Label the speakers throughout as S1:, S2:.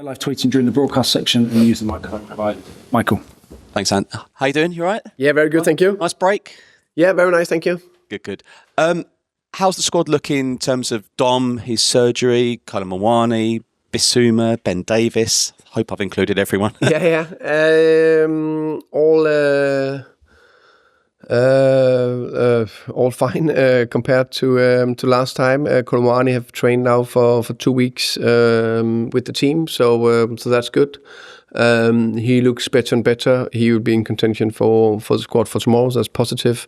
S1: No live tweeting during the broadcast section and use the microphone provided. Michael.
S2: Thanks, Ant. How you doing? You all right?
S3: Yeah, very good, thank you.
S2: Nice break?
S3: Yeah, very nice, thank you.
S2: Good. How's the squad looking in terms of Dom, his surgery, Kolo Muani, Bissouma, Ben Davis? Hope I've included everyone.
S3: Yeah. All fine compared to last time. Kolo Muani have trained now for 2 weeks with the team, so that's good. He looks better and better. He will be in contention for the squad for tomorrow, so that's positive.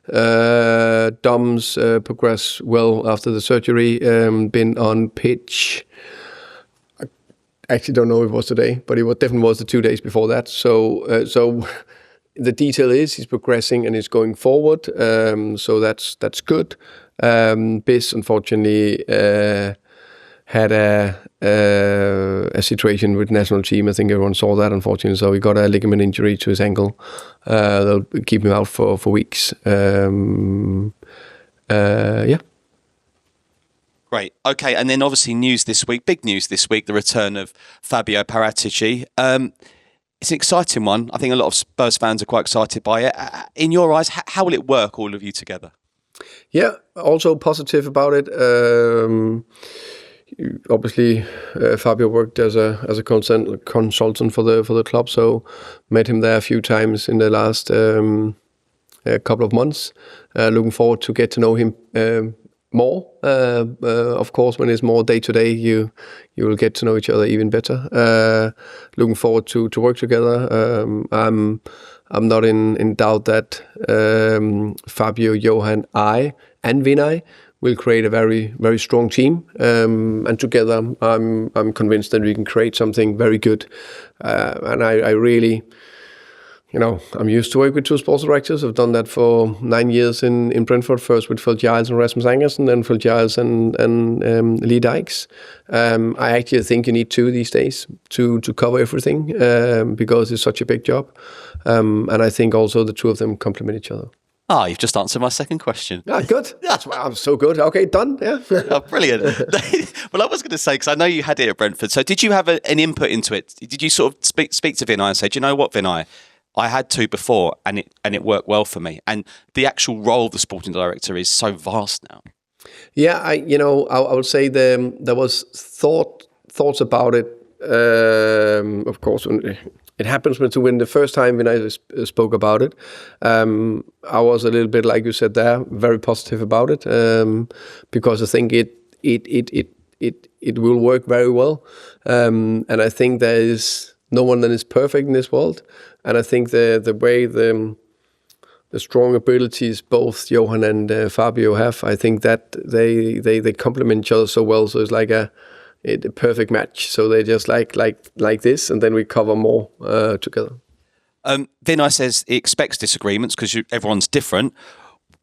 S3: Dom's progressed well after the surgery, been on pitch. I actually don't know if it was today, but it definitely was the 2 days before that. So the detail is he's progressing and he's going forward, so that's good. Bis, unfortunately, had a situation with national team. I think everyone saw that, unfortunately. So he got a ligament injury to his ankle. They'll keep him out for weeks. Yeah.
S2: Great. Okay, and then obviously big news this week, the return of Fabio Paratici. It's an exciting one. I think a lot of Spurs fans are quite excited by it. In your eyes, how will it work, all of you together?
S3: Yeah, also positive about it. Obviously, Fabio worked as a consultant for the club, so met him there a few times in the last couple of months. Looking forward to get to know him more. Of course, when it's more day to day, you will get to know each other even better. Looking forward to work together. I'm not in doubt that Fabio, Johan, I, and Vinai will create a very, very strong team. And together, I'm convinced that we can create something very good. And I really, I'm used to work with two sports directors. I've done that for 9 years in Brentford, first with Phil Giles and Rasmus Angersen, then Phil Giles and Lee Dykes. I actually think you need two these days to cover everything because it's such a big job. And I think also the two of them complement each other.
S2: You've just answered my second question.
S3: Good. That's why I'm so good. Okay, done. Yeah.
S2: Brilliant. Well, I was going to say, because I know you had it at Brentford, so did you have an input into it? Did you sort of speak to Vinai and say, do you know what, Vinai? I had two before and it worked well for me. And the actual role of the sporting director is so vast now. Yeah,
S3: I would say there was thoughts about it. Of course, it happens when the first time when I spoke about it, I was a little bit, like you said there, very positive about it, because I think it will work very well, and I think there is no one that is perfect in this world, and I think the way the strong abilities both Johan and Fabio have, I think that they complement each other so well. So it's like a perfect match. So they just like this, and then we cover more together.
S2: Vinai says he expects disagreements because everyone's different.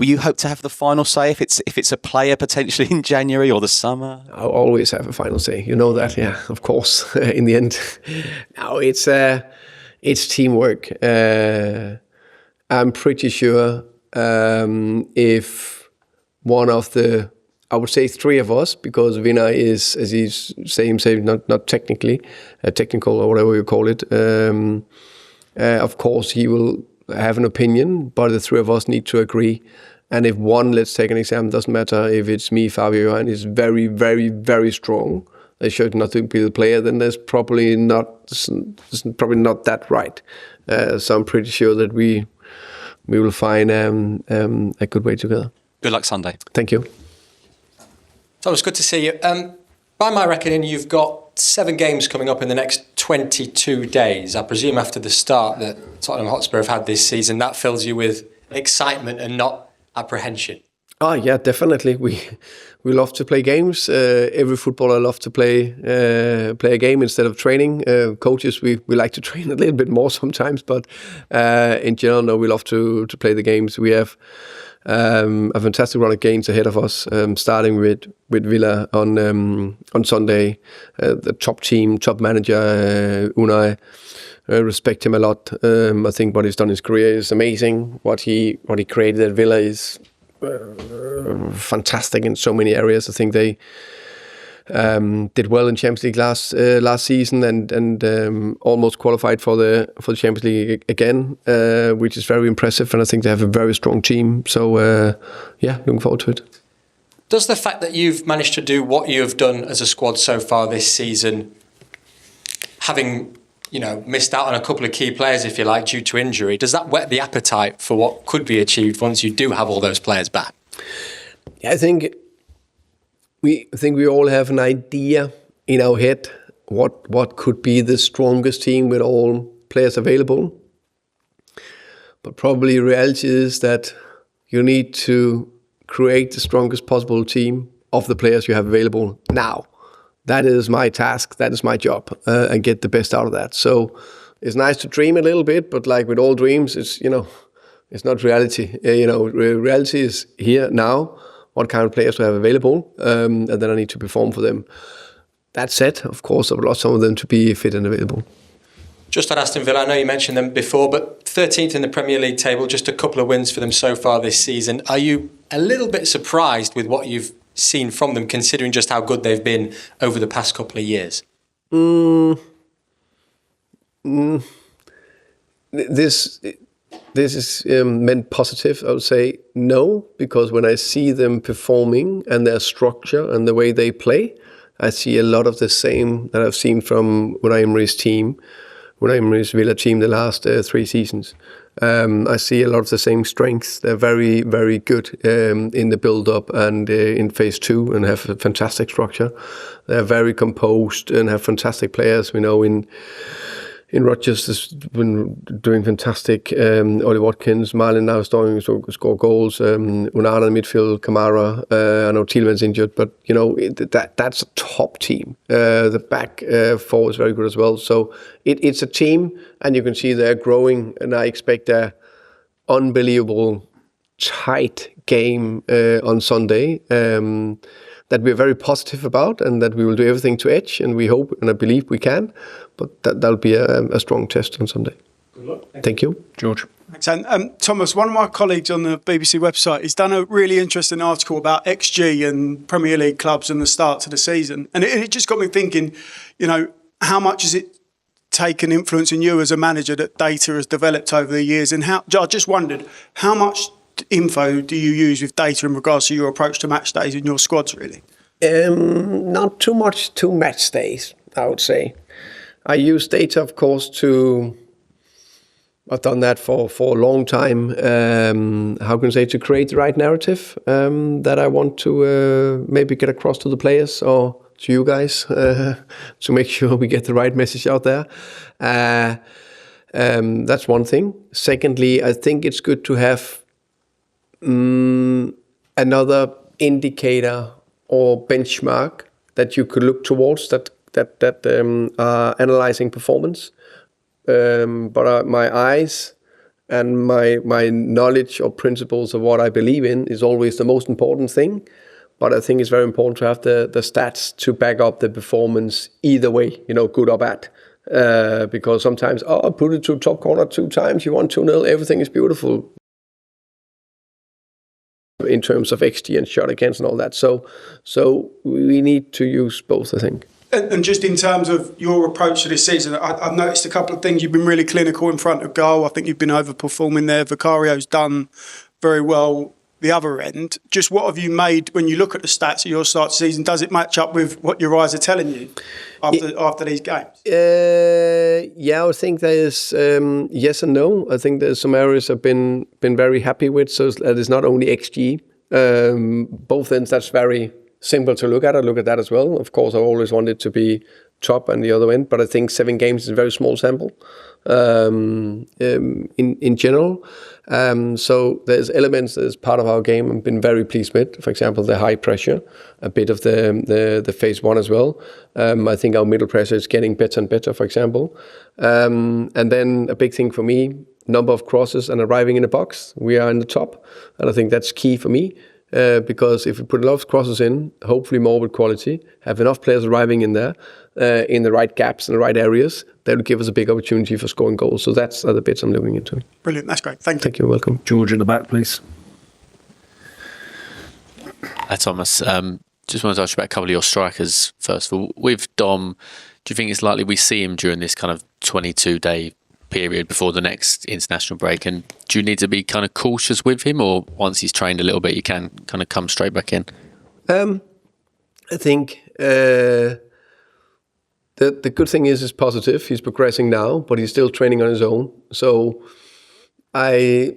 S2: Will you hope to have the final say if it's a player potentially in January or the summer?
S3: I'll always have a final say. You know that, yeah, of course. In the end, no, it's teamwork. I'm pretty sure if one of the, I would say 3 of us, because Vinai is, as he's saying himself, not technically technical or whatever you call it. Of course, he will have an opinion, but the 3 of us need to agree. And if one, let's take an example, doesn't matter if it's me, Fabio, Johan is very, very, very strong. They should not be the player. Then there's probably not that right. So I'm pretty sure that we will find a good way together.
S2: Good luck Sunday.
S3: Thank you.
S4: Thomas, good to see you. By my reckoning, you've got 7 games coming up in the next 22 days. I presume after the start that Tottenham Hotspur have had this season, that fills you with excitement and not apprehension.
S3: Oh yeah, definitely. We love to play games. Every footballer loves to play a game instead of training. Coaches, we like to train a little bit more sometimes, but in general, no, we love to play the games. We have a fantastic run of games ahead of us, starting with Villa on Sunday. The top team, top manager, Unai. Respect him a lot. I think what he's done in his career is amazing. What he created at Villa is fantastic in so many areas. I think did well in Champions League last season and almost qualified for the Champions League again, which is very impressive. And I think they have a very strong team. So looking forward to it.
S4: Does the fact that you've managed to do what you've done as a squad so far this season, having missed out on a couple of key players, if you like, due to injury, does that whet the appetite for what could be achieved once you do have all those players back?
S3: Yeah, I think we all have an idea in our head what could be the strongest team with all players available. But probably reality is that you need to create the strongest possible team of the players you have available now. That is my task, that is my job, and get the best out of that. So it's nice to dream a little bit, but like with all dreams, it's not reality. Reality is here now, what kind of players to have available, and then I need to perform for them. That said, of course, I would love some of them to be fit and available.
S4: Just on Aston Villa, I know you mentioned them before, but 13th in the Premier League table, just a couple of wins for them so far this season. Are you a little bit surprised with what you've seen from them, considering just how good they've been over the past couple of years?
S3: This is meant positive. I would say no, because when I see them performing and their structure and the way they play, I see a lot of the same that I've seen from Unai Emery's Villa team the last 3 seasons. I see a lot of the same strengths. They're very, very good in the build-up and in phase 2 and have a fantastic structure. They're very composed and have fantastic players. We know in Rodgers has been doing fantastic. Ollie Watkins, Marlon now starting to score goals. Onana in midfield, Kamara. I know Tielemans injured, but that's a top team. The back 4 is very good as well. So it's a team, and you can see they're growing. And I expect a unbelievable tight game on Sunday. That we're very positive about, and that we will do everything to edge, and we hope and I believe we can. But that'll be a strong test on Sunday.
S4: Good luck.
S3: Thank you.
S1: George.
S5: Thanks. And Thomas, one of my colleagues on the BBC website has done a really interesting article about XG and Premier League clubs and the start to the season. And it just got me thinking, how much has it taken influence in you as a manager that data has developed over the years? And I just wondered, how much info do you use with data in regards to your approach to match days in your squads, really?
S3: Not too much to match days, I would say. I use data, of course, I've done that for a long time. To create the right narrative that I want to maybe get across to the players or to you guys to make sure we get the right message out there. That's one thing. Secondly, I think it's good to have another indicator or benchmark that you could look towards that are analyzing performance. But my eyes and my knowledge or principles of what I believe in is always the most important thing. But I think it's very important to have the stats to back up the performance either way, good or bad. Because sometimes, I put it to top corner 2 times, you won 2-0, everything is beautiful. In terms of XG and shot against and all that. So we need to use both, I think.
S5: And just in terms of your approach to this season, I've noticed a couple of things. You've been really clinical in front of goal. I think you've been overperforming there. Vicario's done very well the other end. Just what have you made when you look at the stats of your start to season? Does it match up with what your eyes are telling you after these games?
S3: I think there's yes and no. I think there's some areas I've been very happy with. So that is not only XG. Both ends, that's very simple to look at. I look at that as well. Of course, I always wanted to be top and the other end, but I think 7 games is a very small sample in general. So there's elements as part of our game I've been very pleased with. For example, the high pressure, a bit of the phase 1 as well. I think our middle pressure is getting better and better, for example. And then a big thing for me, number of crosses and arriving in the box. We are in the top, and I think that's key for me. Because if we put a lot of crosses in, hopefully more with quality, have enough players arriving in there, in the right gaps and the right areas, that will give us a big opportunity for scoring goals. So that's the bits I'm looking into.
S5: Brilliant, that's great. Thank you.
S3: Thank you, welcome.
S1: George at the back, please.
S6: Hi, Thomas. Just wanted to ask you about a couple of your strikers first of all. With Dom, do you think it's likely we see him during this kind of 22-day period before the next international break? And do you need to be kind of cautious with him, or once he's trained a little bit, you can kind of come straight back in?
S3: I think the good thing is positive. He's progressing now, but he's still training on his own. So I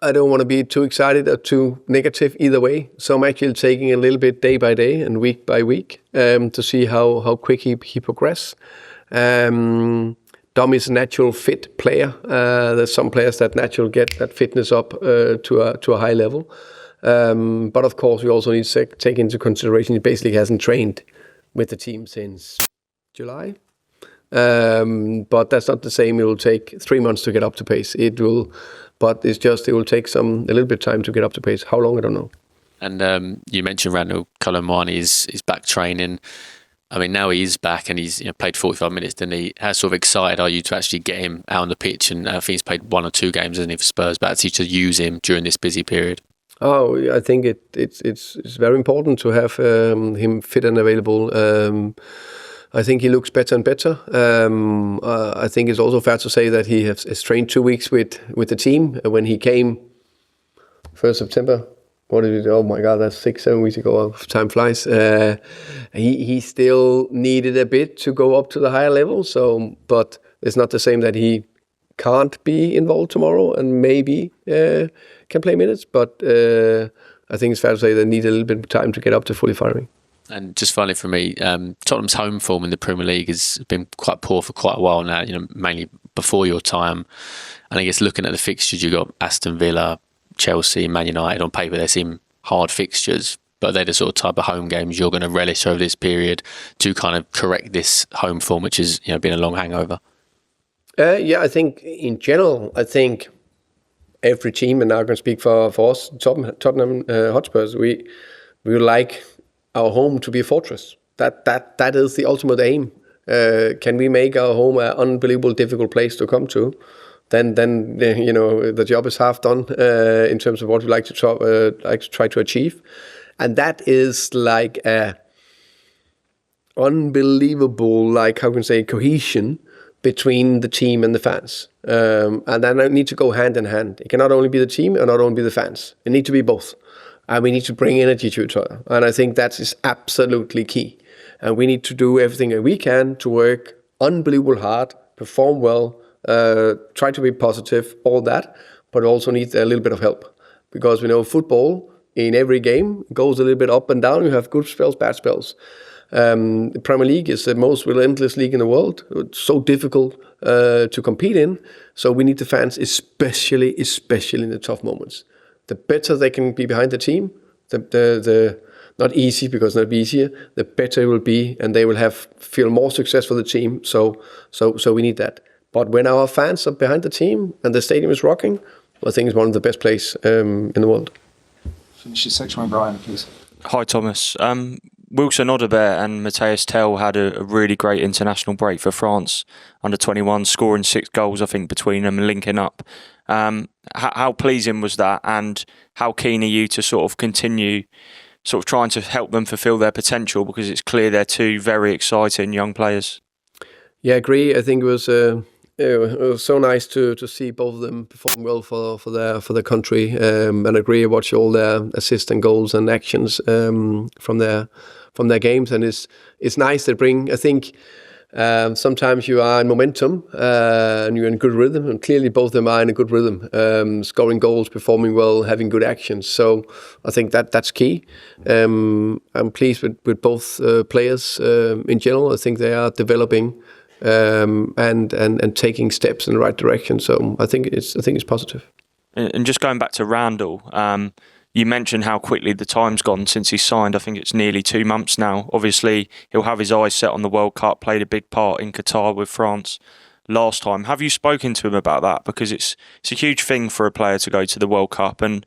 S3: don't want to be too excited or too negative either way. So I'm actually taking a little bit day by day and week by week to see how quick he progresses. Dom is a natural fit player. There's some players that naturally get that fitness up to a high level. But of course, we also need to take into consideration he basically hasn't trained with the team since July. But that's not the same. It will take 3 months to get up to pace. It will take a little bit of time to get up to pace. How long, I don't know.
S6: And you mentioned Randal Kolo Muani is back training. I mean, now he is back and he's played 45 minutes, didn't he? How sort of excited are you to actually get him out on the pitch? And I think he's played 1 or 2 games, hasn't he, for Spurs, but actually to use him during this busy period?
S3: Oh, I think it's very important to have him fit and available. I think he looks better and better. I think it's also fair to say that he has trained 2 weeks with the team. When he came 1st September, what did he do? Oh my God, that's 6-7 weeks ago. Time flies. He still needed a bit to go up to the higher level. So, but it's not the same that he can't be involved tomorrow and maybe can play minutes. But I think it's fair to say they need a little bit of time to get up to fully firing.
S6: And just finally for me, Tottenham's home form in the Premier League has been quite poor for quite a while now, mainly before your time. And I guess looking at the fixtures, you've got Aston Villa, Chelsea, Man United. On paper, they seem hard fixtures, but they're the sort of type of home games you're going to relish over this period to kind of correct this home form, which has been a long hangover.
S3: I think in general, every team, and now I can speak for us, Tottenham Hotspurs, we like our home to be a fortress. That is the ultimate aim. Can we make our home an unbelievable difficult place to come to? Then the job is half done in terms of what we like to try to achieve, and that is like a unbelievable, cohesion between the team and the fans, and then I need to go hand in hand. It cannot only be the team and not only be the fans. It need to be both. And we need to bring energy to each other. And I think that is absolutely key. And we need to do everything that we can to work unbelievable hard, perform well, try to be positive, all that, but also need a little bit of help. Because we know football in every game goes a little bit up and down. You have good spells, bad spells. The Premier League is the most relentless league in the world. It's so difficult to compete in. So we need the fans, especially in the tough moments. The better they can be behind the team, the not easy because it'll be easier, the better it will be, and they will feel more success for the team. So we need that. But when our fans are behind the team and the stadium is rocking, I think it's one of the best places in the world.
S1: Finish your section with Brian, please.
S7: Hi, Thomas. Wilson Odobert and Mathys Tel had a really great international break for France under 21, scoring 6 goals, I think, between them and linking up. How pleasing was that, and how keen are you to sort of continue sort of trying to help them fulfil their potential, because it's clear they're 2 very exciting young players?
S3: Yeah, I agree. I think it was so nice to see both of them perform well for their country, and I agree. I watch all their assists and goals and actions from their games, and it's nice to bring. I think sometimes you are in momentum and you're in good rhythm, and clearly both of them are in a good rhythm, scoring goals, performing well, having good actions. So I think that's key. I'm pleased with both players in general. I think they are developing and taking steps in the right direction. So I think it's positive.
S7: And just going back to Randal, you mentioned how quickly the time's gone since he signed. I think it's nearly 2 months now. Obviously, he'll have his eyes set on the World Cup, played a big part in Qatar with France last time. Have you spoken to him about that? Because it's a huge thing for a player to go to the World Cup, and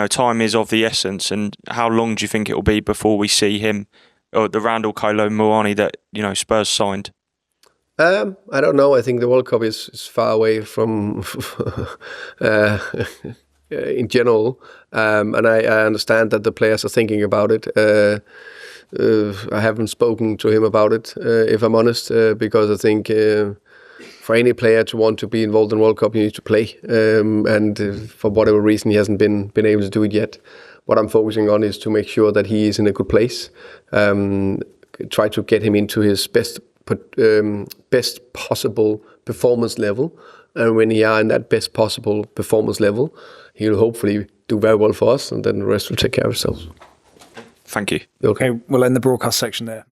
S7: time is of the essence. And how long do you think it will be before we see him, or the Randal Kolo Muani that Spurs signed?
S3: I don't know. I think the World Cup is far away from in general, and I understand that the players are thinking about it. I haven't spoken to him about it, if I'm honest, because I think for any player to want to be involved in World Cup, you need to play. And for whatever reason, he hasn't been able to do it yet. What I'm focusing on is to make sure that he is in a good place. Try to get him into his best possible performance level. And when he are in that best possible performance level, he'll hopefully do very well for us, and then the rest will take care of itself.
S7: Thank you.
S1: Okay, we'll end the broadcast section there.